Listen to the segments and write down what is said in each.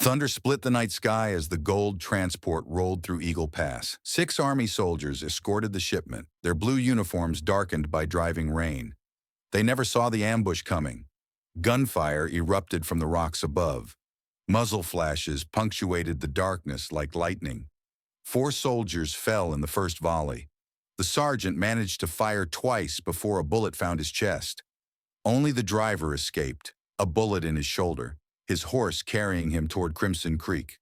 Thunder split the night sky as the gold transport rolled through Eagle Pass. 6 Army soldiers escorted the shipment, their blue uniforms darkened by driving rain. They never saw the ambush coming. Gunfire erupted from the rocks above. Muzzle flashes punctuated the darkness like lightning. 4 soldiers fell in the first volley. The sergeant managed to fire twice before a bullet found his chest. Only the driver escaped, a bullet in his shoulder, his horse carrying him toward Crimson Creek.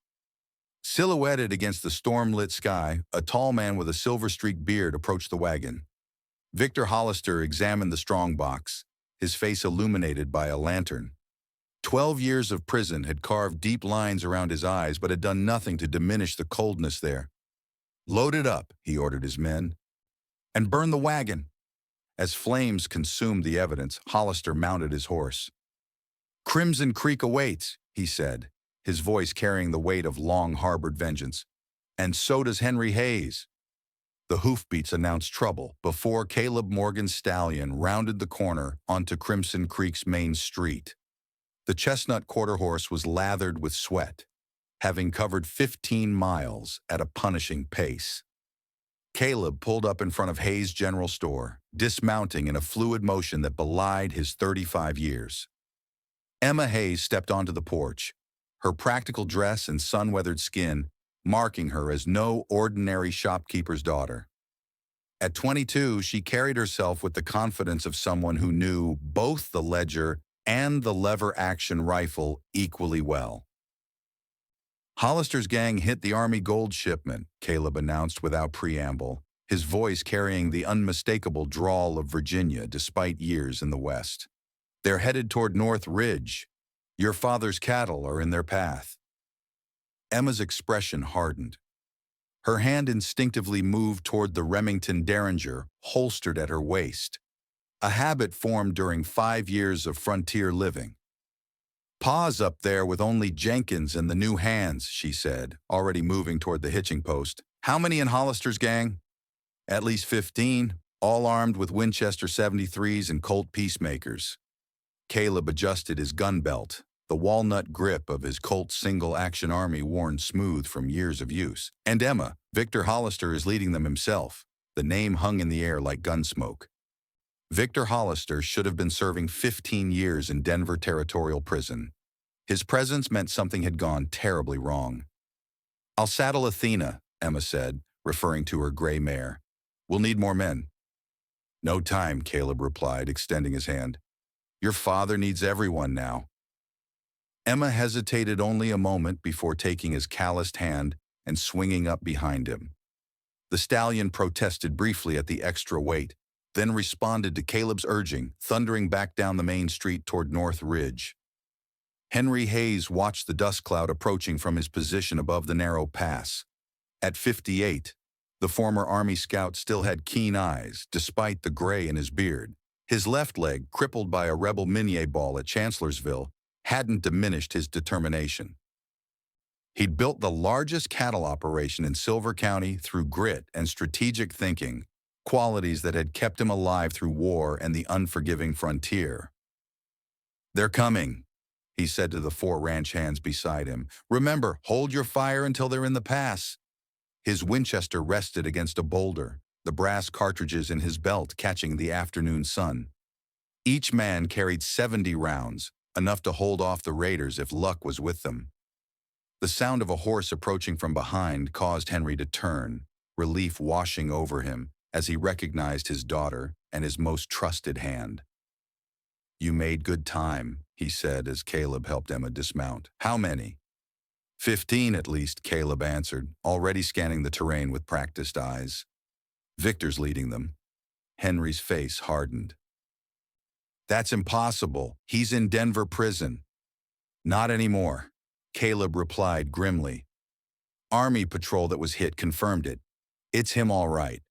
Silhouetted against the storm-lit sky, a tall man with a silver-streaked beard approached the wagon. Victor Hollister examined the strongbox, his face illuminated by a lantern. 12 years of prison had carved deep lines around his eyes, but had done nothing to diminish the coldness there. "Load it up," he ordered his men, "and burn the wagon." As flames consumed the evidence, Hollister mounted his horse. "Crimson Creek awaits," he said, his voice carrying the weight of long-harbored vengeance. "And so does Henry Hayes." The hoofbeats announced trouble before Caleb Morgan's stallion rounded the corner onto Crimson Creek's main street. The chestnut quarter horse was lathered with sweat, having covered 15 miles at a punishing pace. Caleb pulled up in front of Hayes' General Store, dismounting in a fluid motion that belied his 35 years. Emma Hayes stepped onto the porch, her practical dress and sun-weathered skin marking her as no ordinary shopkeeper's daughter. At 22, she carried herself with the confidence of someone who knew both the ledger and the lever-action rifle equally well. "Hollister's gang hit the Army gold shipment," Caleb announced without preamble, his voice carrying the unmistakable drawl of Virginia despite years in the West. "They're headed toward North Ridge. Your father's cattle are in their path." Emma's expression hardened. Her hand instinctively moved toward the Remington Derringer holstered at her waist, a habit formed during 5 years of frontier living. "Pa's up there with only Jenkins and the new hands," she said, already moving toward the hitching post. "How many in Hollister's gang?" "At least 15, all armed with Winchester 73s and Colt Peacemakers." Caleb adjusted his gun belt, the walnut grip of his Colt single-action army worn smooth from years of use. "And Emma, Victor Hollister is leading them himself." The name hung in the air like gunsmoke. Victor Hollister should have been serving 15 years in Denver Territorial Prison. His presence meant something had gone terribly wrong. "I'll saddle Athena," Emma said, referring to her gray mare. "We'll need more men." "No time," Caleb replied, extending his hand. "Your father needs everyone now." Emma hesitated only a moment before taking his calloused hand and swinging up behind him. The stallion protested briefly at the extra weight, then responded to Caleb's urging, thundering back down the main street toward North Ridge. Henry Hayes watched the dust cloud approaching from his position above the narrow pass. At 58, the former Army scout still had keen eyes, despite the gray in his beard. His left leg, crippled by a rebel Minier ball at Chancellorsville, hadn't diminished his determination. He'd built the largest cattle operation in Silver County through grit and strategic thinking, qualities that had kept him alive through war and the unforgiving frontier. "They're coming," he said to the 4 ranch hands beside him. "Remember, hold your fire until they're in the pass." His Winchester rested against a boulder, the brass cartridges in his belt catching the afternoon sun. Each man carried 70 rounds, enough to hold off the raiders if luck was with them. The sound of a horse approaching from behind caused Henry to turn, relief washing over him as he recognized his daughter and his most trusted hand. "You made good time," he said as Caleb helped Emma dismount. "How many?" 15 at least, Caleb answered, already scanning the terrain with practiced eyes. "Victor's leading them." Henry's face hardened. "That's impossible. He's in Denver prison." "Not anymore," Caleb replied grimly. "Army patrol that was hit confirmed it. It's him all right."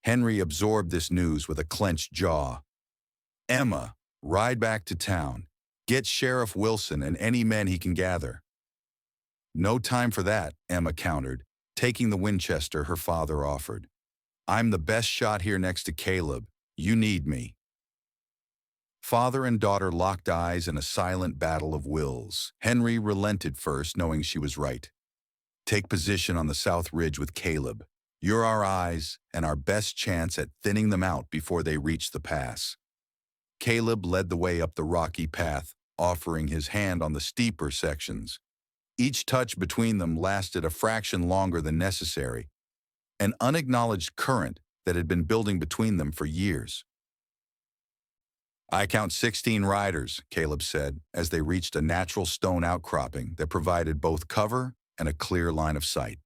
Henry absorbed this news with a clenched jaw. "Emma, ride back to town. Get Sheriff Wilson and any men he can gather." "No time for that," Emma countered, taking the Winchester her father offered. "I'm the best shot here next to Caleb. You need me." Father and daughter locked eyes in a silent battle of wills. Henry relented first, knowing she was right. Take position on the south ridge with Caleb. You're our eyes and our best chance at thinning them out before they reach the pass. Caleb led the way up the rocky path, offering his hand on the steeper sections. Each touch between them lasted a fraction longer than necessary, an unacknowledged current that had been building between them for years. I count 16 riders, Caleb said, as they reached a natural stone outcropping that provided both cover and a clear line of sight.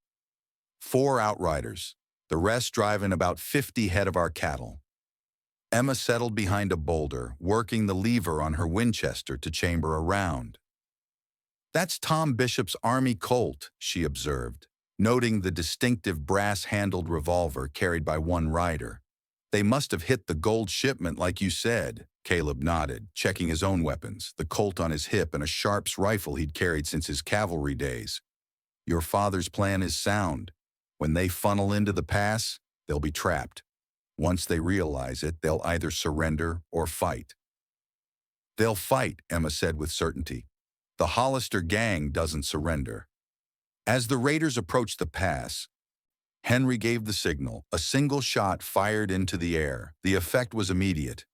4 outriders, the rest driving about 50 head of our cattle. Emma settled behind a boulder, working the lever on her Winchester to chamber a round. That's Tom Bishop's Army Colt, she observed, noting the distinctive brass-handled revolver carried by one rider. They must have hit the gold shipment like you said, Caleb nodded, checking his own weapons, the Colt on his hip and a Sharps rifle he'd carried since his cavalry days. Your father's plan is sound. When they funnel into the pass, they'll be trapped. Once they realize it, they'll either surrender or fight. They'll fight, Emma said with certainty. The Hollister gang doesn't surrender. As the raiders approached the pass, Henry gave the signal. A single shot fired into the air. The effect was immediate.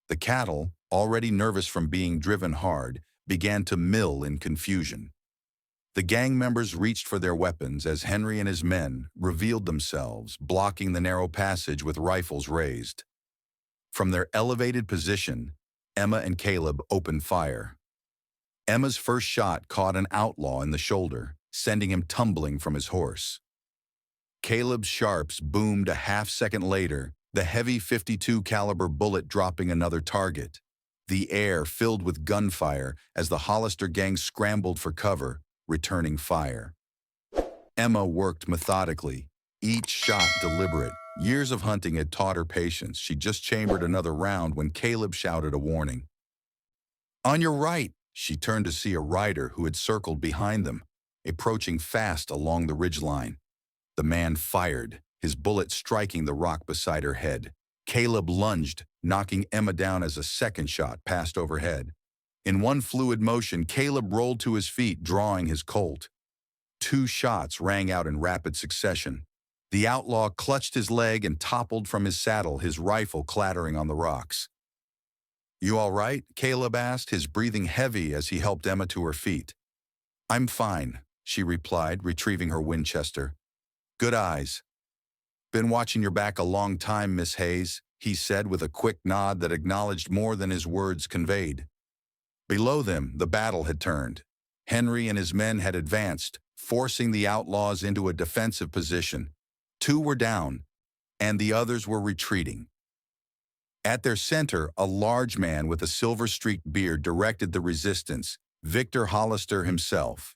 The cattle, already nervous from being driven hard, began to mill in confusion. The gang members reached for their weapons as Henry and his men revealed themselves, blocking the narrow passage with rifles raised. From their elevated position, Emma and Caleb opened fire. Emma's first shot caught an outlaw in the shoulder, sending him tumbling from his horse. Caleb's Sharps boomed a half-second later, the heavy .52 caliber bullet dropping another target. The air filled with gunfire as the Hollister gang scrambled for cover, returning fire. Emma worked methodically, each shot deliberate. Years of hunting had taught her patience. She just chambered another round when Caleb shouted a warning. On your right! She turned to see a rider who had circled behind them, approaching fast along the ridgeline. The man fired, his bullet striking the rock beside her head. Caleb lunged, knocking Emma down as a second shot passed overhead. In one fluid motion, Caleb rolled to his feet, drawing his Colt. 2 shots rang out in rapid succession. The outlaw clutched his leg and toppled from his saddle, his rifle clattering on the rocks. You all right? Caleb asked, his breathing heavy as he helped Emma to her feet. I'm fine, she replied, retrieving her Winchester. Good eyes. Been watching your back a long time, Miss Hayes, he said with a quick nod that acknowledged more than his words conveyed. Below them, the battle had turned. Henry and his men had advanced, forcing the outlaws into a defensive position. 2 were down, and the others were retreating. At their center, a large man with a silver-streaked beard directed the resistance, Victor Hollister himself.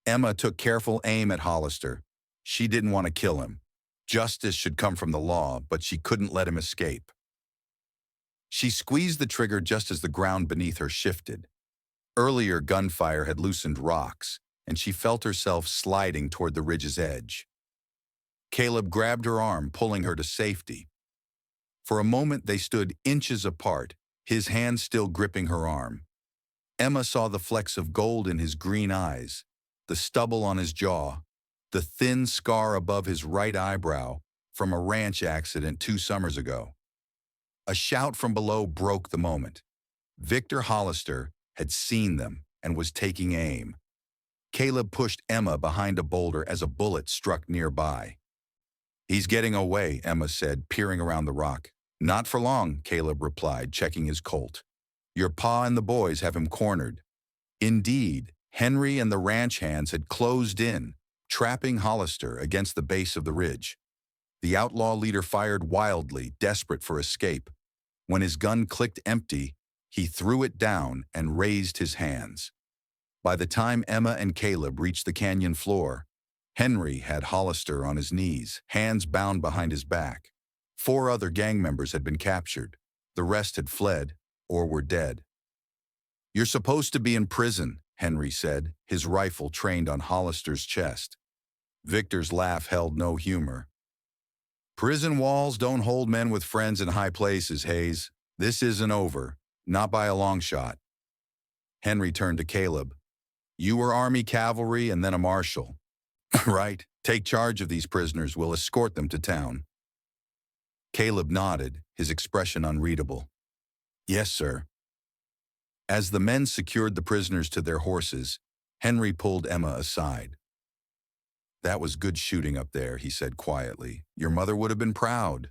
Emma took careful aim at Hollister. She didn't want to kill him. Justice should come from the law, but she couldn't let him escape. She squeezed the trigger just as the ground beneath her shifted. Earlier gunfire had loosened rocks, and she felt herself sliding toward the ridge's edge. Caleb grabbed her arm, pulling her to safety. For a moment they stood inches apart, his hand still gripping her arm. Emma saw the flecks of gold in his green eyes, the stubble on his jaw, the thin scar above his right eyebrow from a ranch accident 2 summers ago. A shout from below broke the moment. Victor Hollister had seen them and was taking aim. Caleb pushed Emma behind a boulder as a bullet struck nearby. He's getting away, Emma said, peering around the rock. Not for long, Caleb replied, checking his Colt. Your pa and the boys have him cornered. Indeed, Henry and the ranch hands had closed in, trapping Hollister against the base of the ridge. The outlaw leader fired wildly, desperate for escape. When his gun clicked empty, he threw it down and raised his hands. By the time Emma and Caleb reached the canyon floor, Henry had Hollister on his knees, hands bound behind his back. 4 other gang members had been captured. The rest had fled or were dead. You're supposed to be in prison, Henry said, his rifle trained on Hollister's chest. Victor's laugh held no humor. Prison walls don't hold men with friends in high places, Hayes. This isn't over. Not by a long shot. Henry turned to Caleb. You were Army cavalry and then a marshal. Right? Take charge of these prisoners. We'll escort them to town. Caleb nodded, his expression unreadable. Yes, sir. As the men secured the prisoners to their horses, Henry pulled Emma aside. That was good shooting up there, he said quietly. Your mother would have been proud.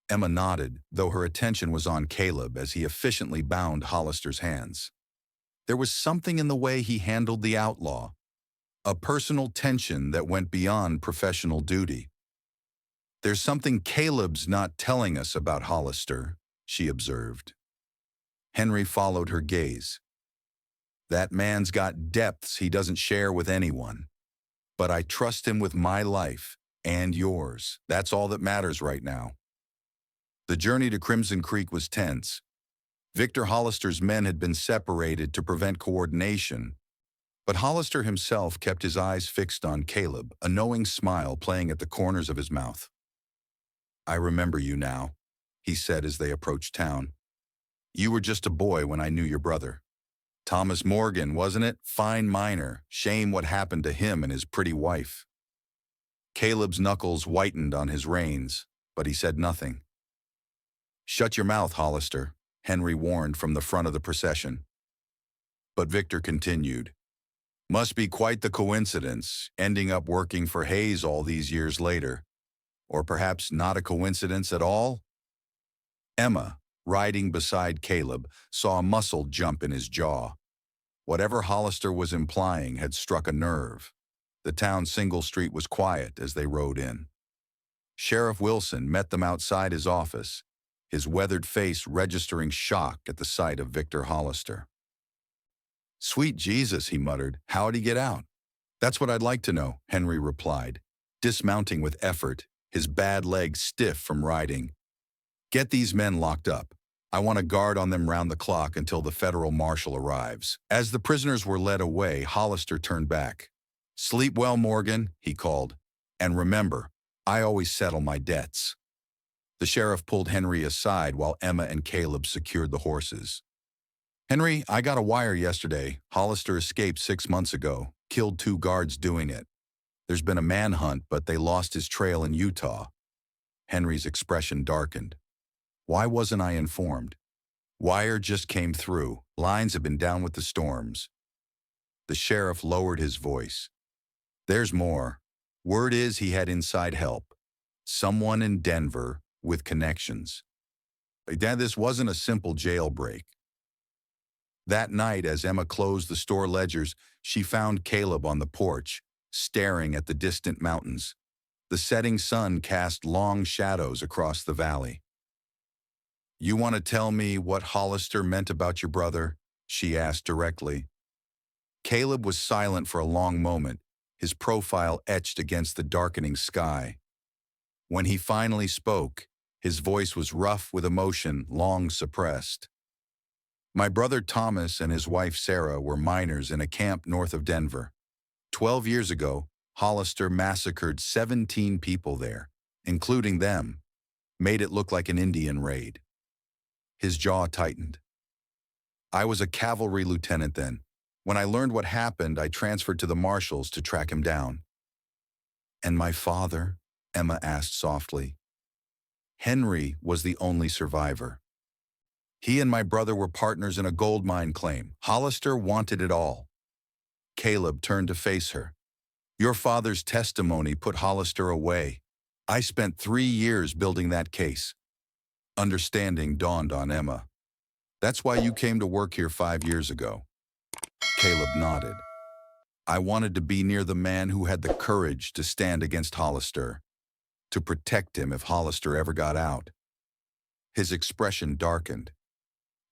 Emma nodded, though her attention was on Caleb as he efficiently bound Hollister's hands. There was something in the way he handled the outlaw, a personal tension that went beyond professional duty. There's something Caleb's not telling us about Hollister, she observed. Henry followed her gaze. That man's got depths he doesn't share with anyone. But I trust him with my life and yours. That's all that matters right now. The journey to Crimson Creek was tense. Victor Hollister's men had been separated to prevent coordination, but Hollister himself kept his eyes fixed on Caleb, a knowing smile playing at the corners of his mouth. I remember you now, he said as they approached town. You were just a boy when I knew your brother. Thomas Morgan, wasn't it? Fine miner. Shame what happened to him and his pretty wife. Caleb's knuckles whitened on his reins, but he said nothing. Shut your mouth, Hollister, Henry warned from the front of the procession. But Victor continued. Must be quite the coincidence, ending up working for Hayes all these years later. Or perhaps not a coincidence at all? Emma, riding beside Caleb, saw a muscle jump in his jaw. Whatever Hollister was implying had struck a nerve. The town's single street was quiet as they rode in. Sheriff Wilson met them outside his office, his weathered face registering shock at the sight of Victor Hollister. Sweet Jesus, he muttered. How'd he get out? That's what I'd like to know, Henry replied, dismounting with effort, his bad leg stiff from riding. Get these men locked up. I want a guard on them round the clock until the federal marshal arrives. As the prisoners were led away, Hollister turned back. Sleep well, Morgan, he called. And remember, I always settle my debts. The sheriff pulled Henry aside while Emma and Caleb secured the horses. Henry, I got a wire yesterday. Hollister escaped 6 months ago, killed 2 guards doing it. There's been a manhunt, but they lost his trail in Utah. Henry's expression darkened. Why wasn't I informed? Wire just came through. Lines have been down with the storms. The sheriff lowered his voice. There's more. Word is he had inside help. Someone in Denver with connections. Dad, this wasn't a simple jailbreak. That night, as Emma closed the store ledgers, she found Caleb on the porch, staring at the distant mountains. The setting sun cast long shadows across the valley. You want to tell me what Hollister meant about your brother? She asked directly. Caleb was silent for a long moment, his profile etched against the darkening sky. When he finally spoke, his voice was rough with emotion long suppressed. My brother Thomas and his wife Sarah were miners in a camp north of Denver. 12 years ago, Hollister massacred 17 people there, including them, made it look like an Indian raid. His jaw tightened. I was a cavalry lieutenant then. When I learned what happened, I transferred to the marshals to track him down. And my father? Emma asked softly. Henry was the only survivor. He and my brother were partners in a gold mine claim. Hollister wanted it all. Caleb turned to face her. Your father's testimony put Hollister away. I spent 3 years building that case. Understanding dawned on Emma. That's why you came to work here 5 years ago. Caleb nodded. I wanted to be near the man who had the courage to stand against Hollister, to protect him if Hollister ever got out. His expression darkened.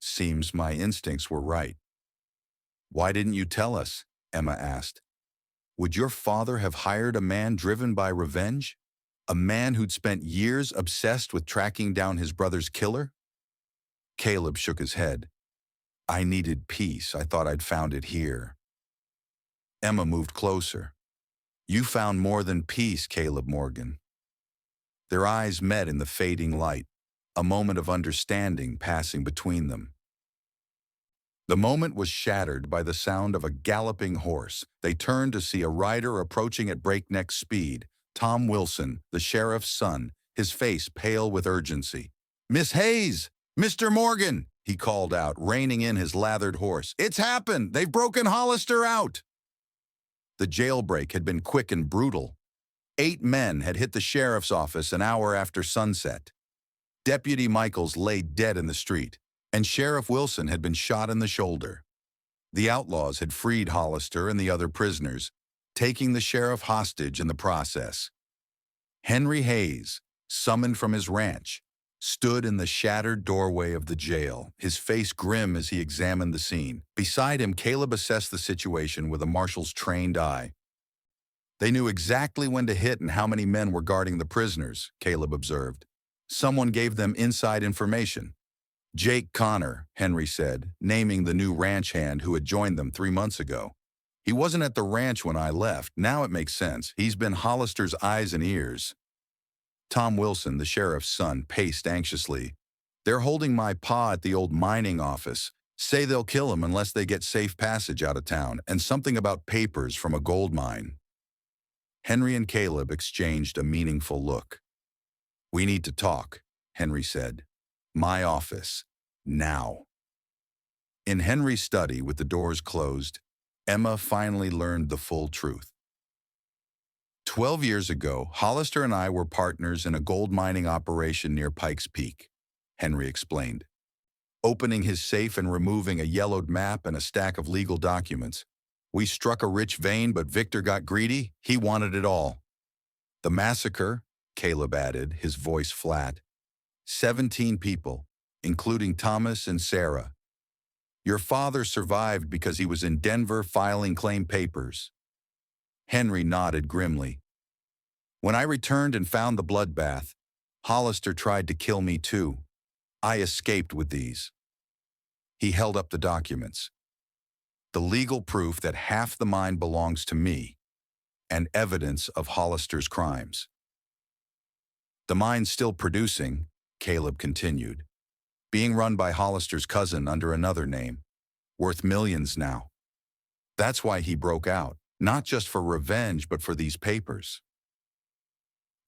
Seems my instincts were right. Why didn't you tell us? Emma asked. Would your father have hired a man driven by revenge? A man who'd spent years obsessed with tracking down his brother's killer? Caleb shook his head. I needed peace. I thought I'd found it here. Emma moved closer. You found more than peace, Caleb Morgan. Their eyes met in the fading light, a moment of understanding passing between them. The moment was shattered by the sound of a galloping horse. They turned to see a rider approaching at breakneck speed. Tom Wilson, the sheriff's son, his face pale with urgency. "Miss Hayes! Mr. Morgan!" he called out, reining in his lathered horse. "It's happened! They've broken Hollister out!" The jailbreak had been quick and brutal. 8 men had hit the sheriff's office an hour after sunset. Deputy Michaels lay dead in the street, and Sheriff Wilson had been shot in the shoulder. The outlaws had freed Hollister and the other prisoners, taking the sheriff hostage in the process. Henry Hayes, summoned from his ranch, stood in the shattered doorway of the jail, his face grim as he examined the scene. Beside him, Caleb assessed the situation with a marshal's trained eye. "They knew exactly when to hit and how many men were guarding the prisoners," Caleb observed. "Someone gave them inside information." "Jake Connor," Henry said, naming the new ranch hand who had joined them 3 months ago. "He wasn't at the ranch when I left. Now it makes sense. He's been Hollister's eyes and ears." Tom Wilson, the sheriff's son, paced anxiously. "They're holding my pa at the old mining office. Say they'll kill him unless they get safe passage out of town, and something about papers from a gold mine." Henry and Caleb exchanged a meaningful look. "We need to talk," Henry said. "My office. Now." In Henry's study, with the doors closed, Emma finally learned the full truth. 12 years ago, Hollister and I were partners in a gold mining operation near Pikes Peak, Henry explained. Opening his safe and removing a yellowed map and a stack of legal documents. We struck a rich vein, but Victor got greedy. He wanted it all. "The massacre," Caleb added, his voice flat. 17 people, including Thomas and Sarah. Your father survived because he was in Denver filing claim papers." Henry nodded grimly. "When I returned and found the bloodbath, Hollister tried to kill me too. I escaped with these." He held up the documents. "The legal proof that half the mine belongs to me, and evidence of Hollister's crimes." "The mine's still producing," Caleb continued, "being run by Hollister's cousin under another name, worth millions now. That's why he broke out, not just for revenge but for these papers."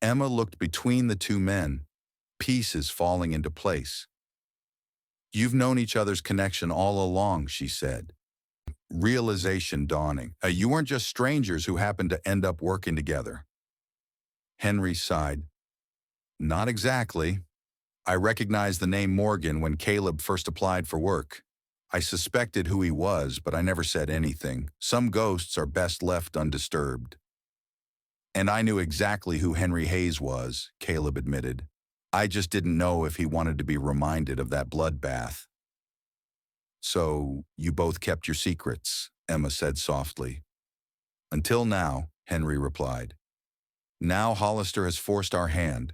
Emma looked between the two men, pieces falling into place. "You've known each other's connection all along," she said. Realization dawning. You weren't just strangers who happened to end up working together." Henry sighed. "Not exactly. I recognized the name Morgan when Caleb first applied for work. I suspected who he was, but I never said anything. Some ghosts are best left undisturbed." "And I knew exactly who Henry Hayes was," Caleb admitted. "I just didn't know if he wanted to be reminded of that bloodbath." "So, you both kept your secrets," Emma said softly. "Until now," Henry replied. "Now Hollister has forced our hand."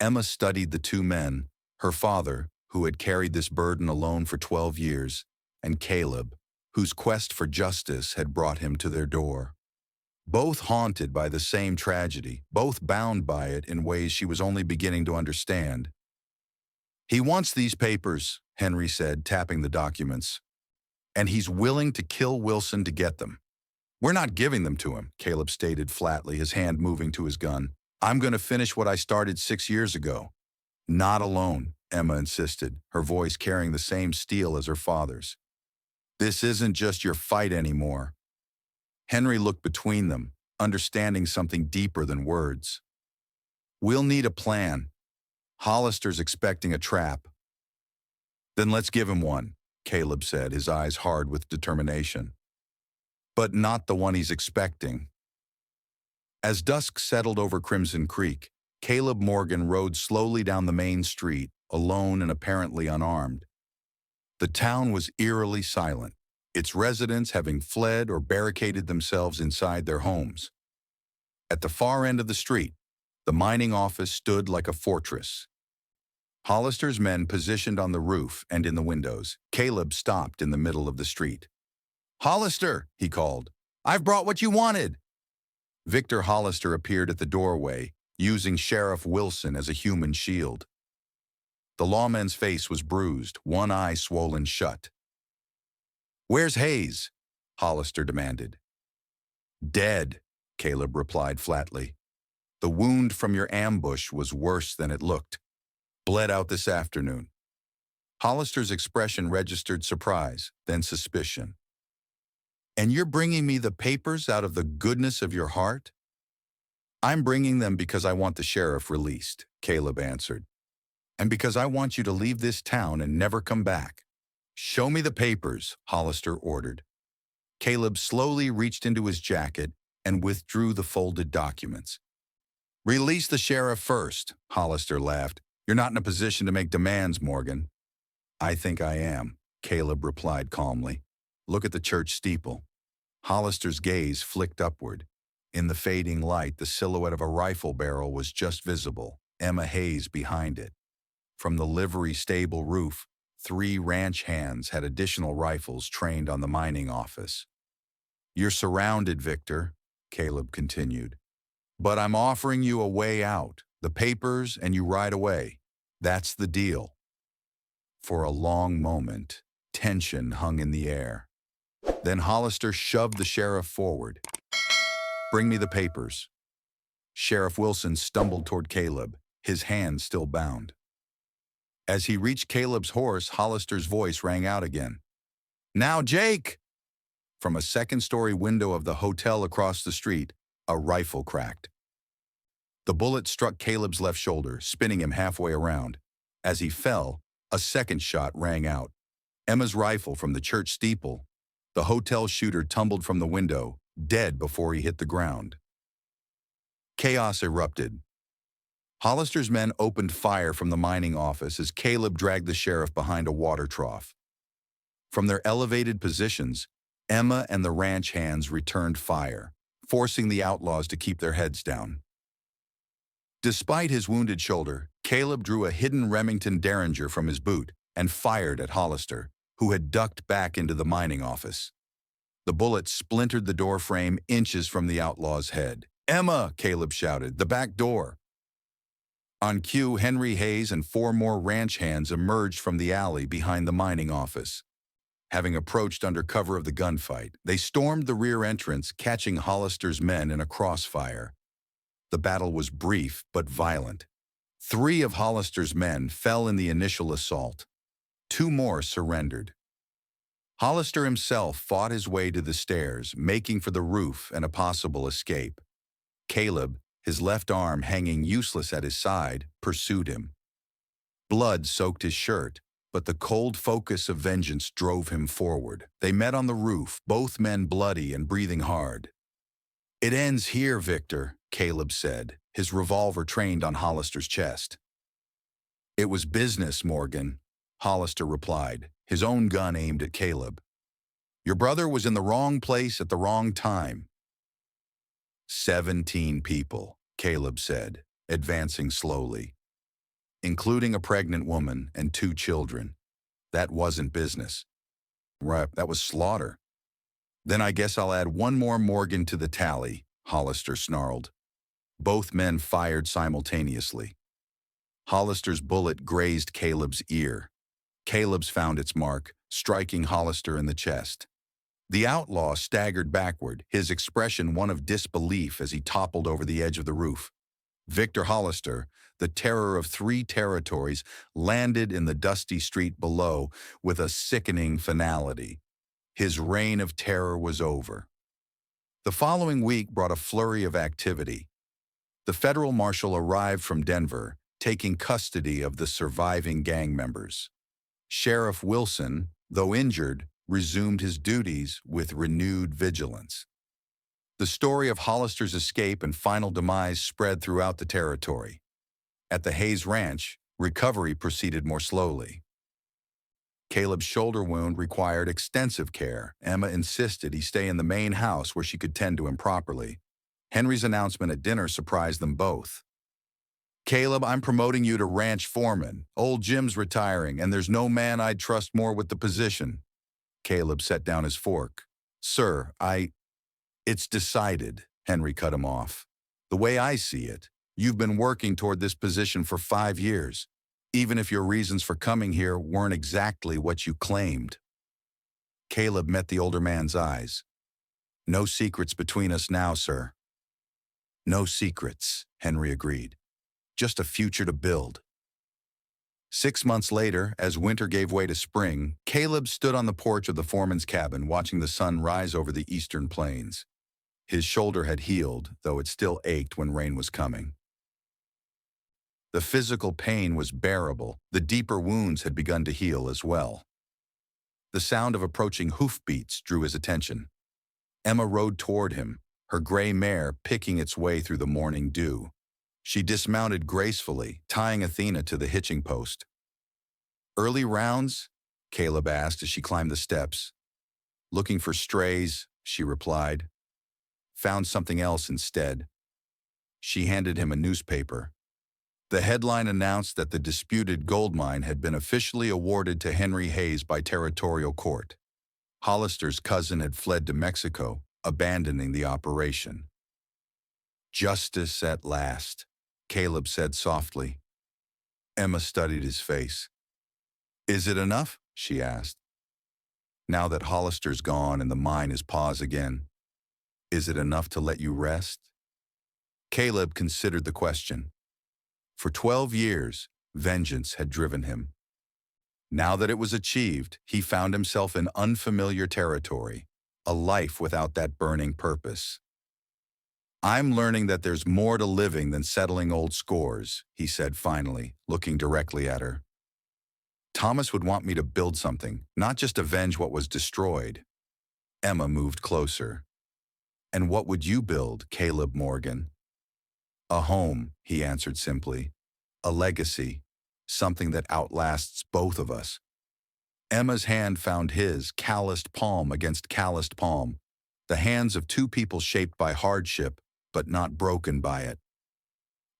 Emma studied the two men, her father, who had carried this burden alone for 12 years, and Caleb, whose quest for justice had brought him to their door. Both haunted by the same tragedy, both bound by it in ways she was only beginning to understand. "He wants these papers," Henry said, tapping the documents. "And he's willing to kill Wilson to get them." "We're not giving them to him," Caleb stated flatly, his hand moving to his gun. "I'm going to finish what I started 6 years ago." "Not alone," Emma insisted, her voice carrying the same steel as her father's. "This isn't just your fight anymore." Henry looked between them, understanding something deeper than words. "We'll need a plan. Hollister's expecting a trap." "Then let's give him one," Caleb said, his eyes hard with determination. "But not the one he's expecting." As dusk settled over Crimson Creek, Caleb Morgan rode slowly down the main street, alone and apparently unarmed. The town was eerily silent, its residents having fled or barricaded themselves inside their homes. At the far end of the street, the mining office stood like a fortress. Hollister's men positioned on the roof and in the windows. Caleb stopped in the middle of the street. "Hollister," he called, "I've brought what you wanted." Victor Hollister appeared at the doorway, using Sheriff Wilson as a human shield. The lawman's face was bruised, one eye swollen shut. Where's Hayes? Hollister demanded. Dead, Caleb replied flatly. The wound from your ambush was worse than it looked. Bled out this afternoon. Hollister's expression registered surprise, then suspicion. And you're bringing me the papers out of the goodness of your heart? I'm bringing them because I want the sheriff released, Caleb answered. And because I want you to leave this town and never come back. Show me the papers, Hollister ordered. Caleb slowly reached into his jacket and withdrew the folded documents. Release the sheriff first, Hollister laughed. You're not in a position to make demands, Morgan. I think I am, Caleb replied calmly. Look at the church steeple. Hollister's gaze flicked upward. In the fading light, the silhouette of a rifle barrel was just visible, Emma Hayes behind it. From the livery stable roof, 3 ranch hands had additional rifles trained on the mining office. You're surrounded, Victor, Caleb continued. But I'm offering you a way out, the papers, and you ride away. That's the deal. For a long moment, tension hung in the air. Then Hollister shoved the sheriff forward. Bring me the papers. Sheriff Wilson stumbled toward Caleb, his hand still bound. As he reached Caleb's horse, Hollister's voice rang out again. Now, Jake! From a second-story window of the hotel across the street, a rifle cracked. The bullet struck Caleb's left shoulder, spinning him halfway around. As he fell, a second shot rang out. Emma's rifle from the church steeple. The hotel shooter tumbled from the window, dead before he hit the ground. Chaos erupted. Hollister's men opened fire from the mining office as Caleb dragged the sheriff behind a water trough. From their elevated positions, Emma and the ranch hands returned fire, forcing the outlaws to keep their heads down. Despite his wounded shoulder, Caleb drew a hidden Remington Derringer from his boot and fired at Hollister, who had ducked back into the mining office. The bullet splintered the door frame inches from the outlaw's head. Emma, Caleb shouted, the back door. On cue, Henry Hayes and 4 more ranch hands emerged from the alley behind the mining office. Having approached under cover of the gunfight, they stormed the rear entrance, catching Hollister's men in a crossfire. The battle was brief but violent. 3 of Hollister's men fell in the initial assault. 2 more surrendered. Hollister himself fought his way to the stairs, making for the roof and a possible escape. Caleb, his left arm hanging useless at his side, pursued him. Blood soaked his shirt, but the cold focus of vengeance drove him forward. They met on the roof, both men bloody and breathing hard. It ends here, Victor, Caleb said, his revolver trained on Hollister's chest. It was business, Morgan, Hollister replied, his own gun aimed at Caleb. Your brother was in the wrong place at the wrong time. 17 people, Caleb said, advancing slowly, including a pregnant woman and 2 children. That wasn't business. Right, that was slaughter. Then I guess I'll add 1 more Morgan to the tally, Hollister snarled. Both men fired simultaneously. Hollister's bullet grazed Caleb's ear. Caleb's found its mark, striking Hollister in the chest. The outlaw staggered backward, his expression one of disbelief as he toppled over the edge of the roof. Victor Hollister, the terror of 3 territories, landed in the dusty street below with a sickening finality. His reign of terror was over. The following week brought a flurry of activity. The federal marshal arrived from Denver, taking custody of the surviving gang members. Sheriff Wilson, though injured, resumed his duties with renewed vigilance. The story of Hollister's escape and final demise spread throughout the territory. At the Hayes Ranch, recovery proceeded more slowly. Caleb's shoulder wound required extensive care. Emma insisted he stay in the main house where she could tend to him properly. Henry's announcement at dinner surprised them both. Caleb, I'm promoting you to ranch foreman. Old Jim's retiring, and there's no man I'd trust more with the position. Caleb set down his fork. Sir, It's decided, Henry cut him off. The way I see it, you've been working toward this position for 5 years, even if your reasons for coming here weren't exactly what you claimed. Caleb met the older man's eyes. "No secrets between us now, sir." "No secrets," Henry agreed. "Just a future to build." 6 months later, as winter gave way to spring, Caleb stood on the porch of the foreman's cabin watching the sun rise over the eastern plains. His shoulder had healed, though it still ached when rain was coming. The physical pain was bearable. The deeper wounds had begun to heal as well. The sound of approaching hoofbeats drew his attention. Emma rode toward him, her gray mare picking its way through the morning dew. She dismounted gracefully, tying Athena to the hitching post. "Early rounds?" Caleb asked as she climbed the steps. "Looking for strays," she replied. "Found something else instead." She handed him a newspaper. The headline announced that the disputed gold mine had been officially awarded to Henry Hayes by territorial court. Hollister's cousin had fled to Mexico, abandoning the operation. "Justice at last," Caleb said softly. Emma studied his face. "Is it enough?" she asked. "Now that Hollister's gone and the mine is paused again, is it enough to let you rest?" Caleb considered the question. For 12 years, vengeance had driven him. Now that it was achieved, he found himself in unfamiliar territory, a life without that burning purpose. "I'm learning that there's more to living than settling old scores," he said finally, looking directly at her. "Thomas would want me to build something, not just avenge what was destroyed." Emma moved closer. "And what would you build, Caleb Morgan?" "A home," he answered simply. "A legacy, something that outlasts both of us." Emma's hand found his, calloused palm against calloused palm, the hands of two people shaped by hardship, but not broken by it.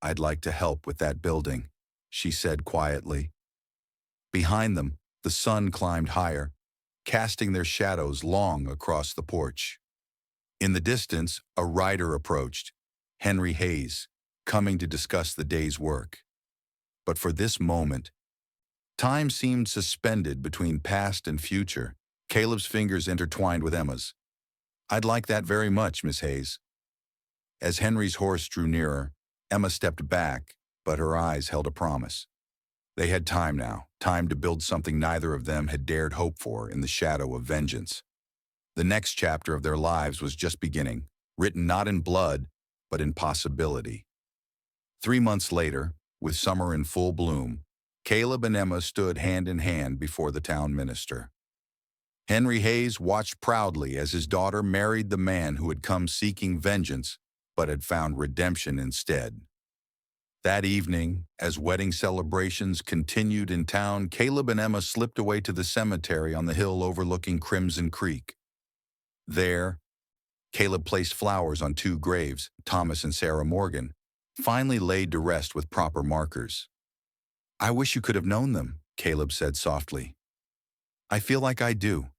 "I'd like to help with that building," she said quietly. Behind them, the sun climbed higher, casting their shadows long across the porch. In the distance, a rider approached, Henry Hayes, coming to discuss the day's work. But for this moment, time seemed suspended between past and future. Caleb's fingers intertwined with Emma's. "I'd like that very much, Miss Hayes." As Henry's horse drew nearer, Emma stepped back, but her eyes held a promise. They had time now, time to build something neither of them had dared hope for in the shadow of vengeance. The next chapter of their lives was just beginning, written not in blood, but in possibility. 3 months later, with summer in full bloom, Caleb and Emma stood hand in hand before the town minister. Henry Hayes watched proudly as his daughter married the man who had come seeking vengeance, but had found redemption instead. That evening, as wedding celebrations continued in town, Caleb and Emma slipped away to the cemetery on the hill overlooking Crimson Creek. There, Caleb placed flowers on 2 graves, Thomas and Sarah Morgan, finally laid to rest with proper markers. "I wish you could have known them," Caleb said softly. "I feel like I do,"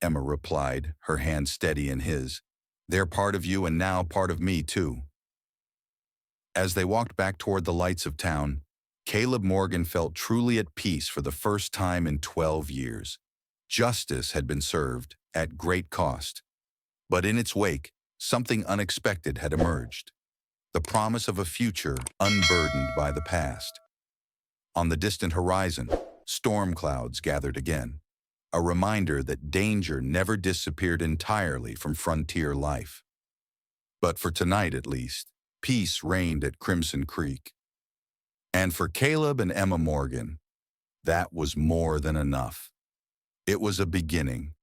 Emma replied, her hand steady in his. "They're part of you and now part of me too." As they walked back toward the lights of town, Caleb Morgan felt truly at peace for the first time in 12 years. Justice had been served, at great cost. But in its wake, something unexpected had emerged. The promise of a future unburdened by the past. On the distant horizon, storm clouds gathered again, a reminder that danger never disappeared entirely from frontier life. But for tonight at least, peace reigned at Crimson Creek. And for Caleb and Emma Morgan, that was more than enough. It was a beginning,